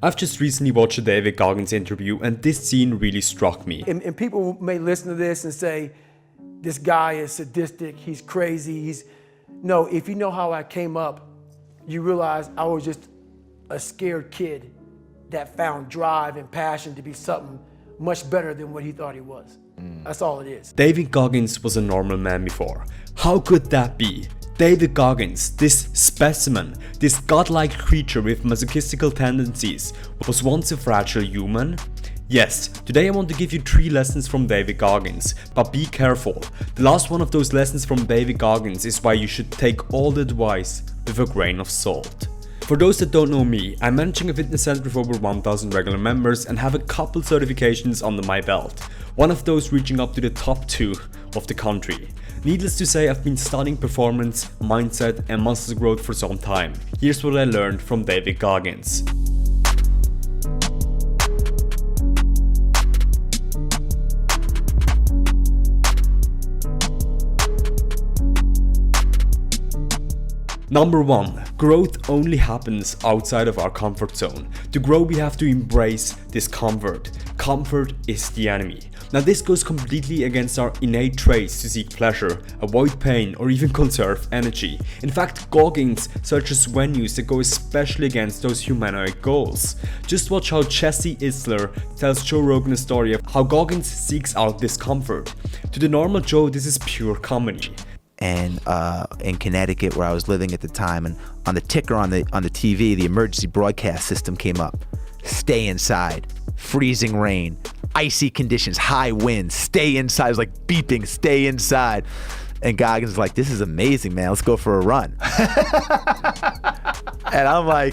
I've just recently watched a David Goggins interview and this scene really struck me. And people may listen to this and say, this guy is sadistic, he's crazy, No, if you know how I came up, you realize I was just a scared kid that found drive and passion to be something much better than what he thought he was. That's all it is. David Goggins was a normal man before. How could that be? David Goggins, this specimen, this godlike creature with masochistical tendencies, was once a fragile human? Yes, today I want to give you 3 lessons from David Goggins, but be careful. The last one of those lessons from David Goggins is why you should take all the advice with a grain of salt. For those that don't know me, I'm managing a fitness center with over 1000 regular members and have a couple certifications under my belt, one of those reaching up to the top 2 of the country. Needless to say, I've been studying performance, mindset and muscle growth for some time. Here's what I learned from David Goggins. Number 1. Growth only happens outside of our comfort zone. To grow, we have to embrace discomfort. Comfort is the enemy. Now this goes completely against our innate traits to seek pleasure, avoid pain or even conserve energy. In fact, Goggins searches venues that go especially against those humanoid goals. Just watch how Jesse Isler tells Joe Rogan a story of how Goggins seeks out discomfort. To the normal Joe, this is pure comedy. And in Connecticut, where I was living at the time, and on the ticker on the TV, the emergency broadcast system came up. Stay inside, freezing rain, icy conditions, high winds, stay inside. It was like beeping, stay inside. And Goggins was like, this is amazing, man, let's go for a run. And I'm like,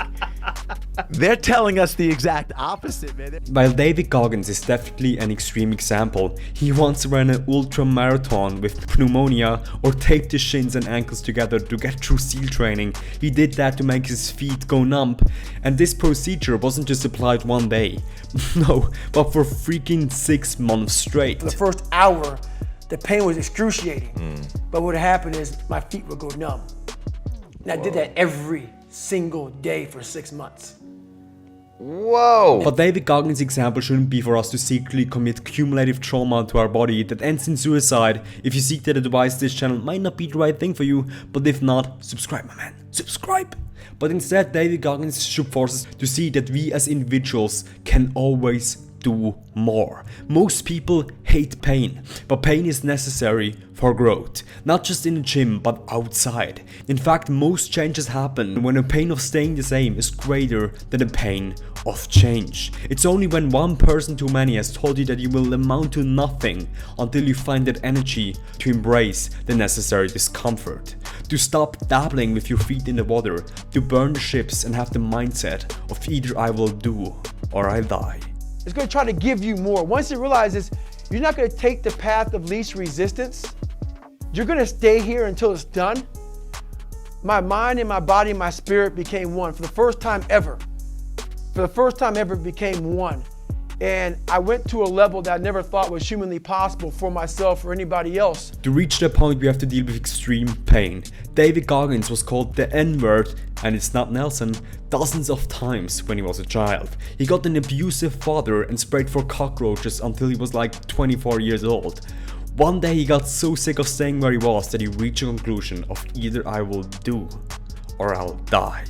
they're telling us the exact opposite, man. While David Goggins is definitely an extreme example, he once ran an ultra marathon with pneumonia or taped his shins and ankles together to get through SEAL training. He did that to make his feet go numb, and this procedure wasn't just applied one day, no, but for freaking 6 months straight. For the first hour, the pain was excruciating, but what happened is my feet would go numb. And I did that every single day for 6 months. Whoa! But David Goggins' example shouldn't be for us to secretly commit cumulative trauma to our body that ends in suicide. If you seek that advice, this channel might not be the right thing for you, but if not, subscribe, my man, subscribe! But instead, David Goggins should force us to see that we as individuals can always do more. Most people hate pain, but pain is necessary for growth, not just in the gym but outside. In fact, most changes happen when the pain of staying the same is greater than the pain of change. It's only when one person too many has told you that you will amount to nothing until you find that energy to embrace the necessary discomfort, to stop dabbling with your feet in the water, to burn the ships and have the mindset of either I will do or I die. It's gonna try to give you more. Once it realizes you're not gonna take the path of least resistance, you're gonna stay here until it's done. My mind and my body and my spirit became one for the first time ever. For the first time ever, it became one. And I went to a level that I never thought was humanly possible for myself or anybody else. To reach that point, we have to deal with extreme pain. David Goggins was called the N-word, and it's not Nelson, dozens of times when he was a child. He got an abusive father and sprayed for cockroaches until he was like 24 years old. One day he got so sick of staying where he was that he reached a conclusion of either I will do or I'll die.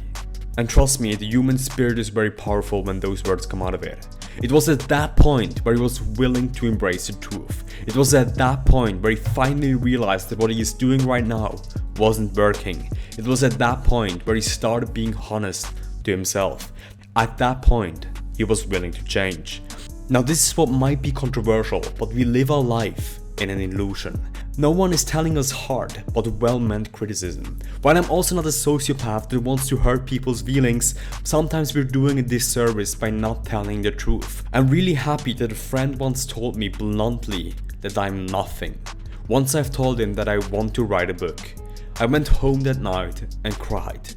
And trust me, the human spirit is very powerful when those words come out of it. It was at that point where he was willing to embrace the truth. It was at that point where he finally realized that what he is doing right now wasn't working. It was at that point where he started being honest to himself. At that point, he was willing to change. Now this is what might be controversial, but we live our life in an illusion. No one is telling us hard but well-meant criticism. While I'm also not a sociopath that wants to hurt people's feelings, sometimes we're doing a disservice by not telling the truth. I'm really happy that a friend once told me bluntly that I'm nothing. Once I've told him that I want to write a book. I went home that night and cried.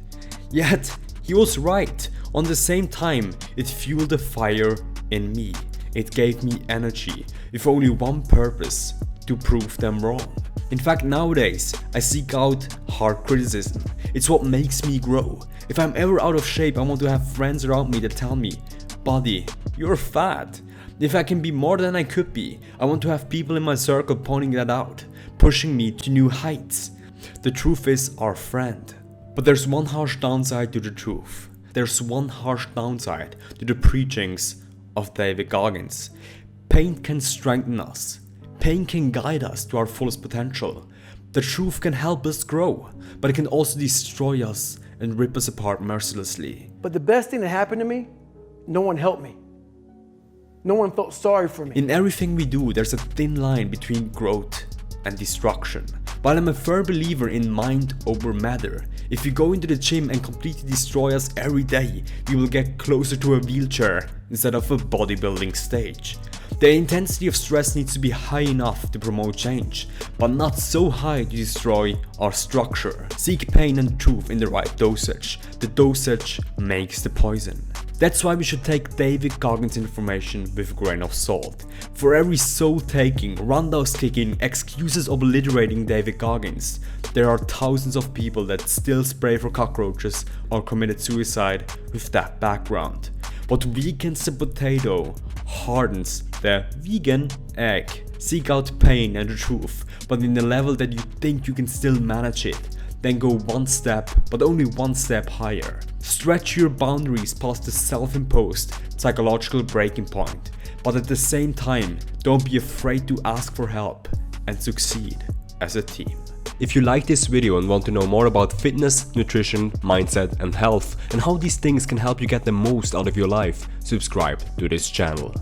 Yet, he was right. On the same time, it fueled a fire in me. It gave me energy, with only one purpose: to prove them wrong. In fact, nowadays, I seek out hard criticism. It's what makes me grow. If I'm ever out of shape, I want to have friends around me that tell me, body, you're fat. If I can be more than I could be, I want to have people in my circle pointing that out, pushing me to new heights. The truth is our friend. But there's one harsh downside to the truth. There's one harsh downside to the preachings of David Goggins. Pain can strengthen us. Pain can guide us to our fullest potential. The truth can help us grow, but it can also destroy us and rip us apart mercilessly. But the best thing that happened to me, no one helped me. No one felt sorry for me. In everything we do, there's a thin line between growth and destruction. While I'm a firm believer in mind over matter, if you go into the gym and completely destroy us every day, you will get closer to a wheelchair instead of a bodybuilding stage. The intensity of stress needs to be high enough to promote change, but not so high to destroy our structure. Seek pain and truth in the right dosage. The dosage makes the poison. That's why we should take David Goggins' information with a grain of salt. For every soul-taking, roundhouse-kicking, excuses obliterating David Goggins, there are thousands of people that still spray for cockroaches or committed suicide with that background. What weakens the potato hardens the vegan egg. Seek out pain and the truth, but in the level that you think you can still manage it. Then go one step, but only one step higher. Stretch your boundaries past the self-imposed psychological breaking point, but at the same time, don't be afraid to ask for help and succeed as a team. If you like this video and want to know more about fitness, nutrition, mindset and health, and how these things can help you get the most out of your life, subscribe to this channel.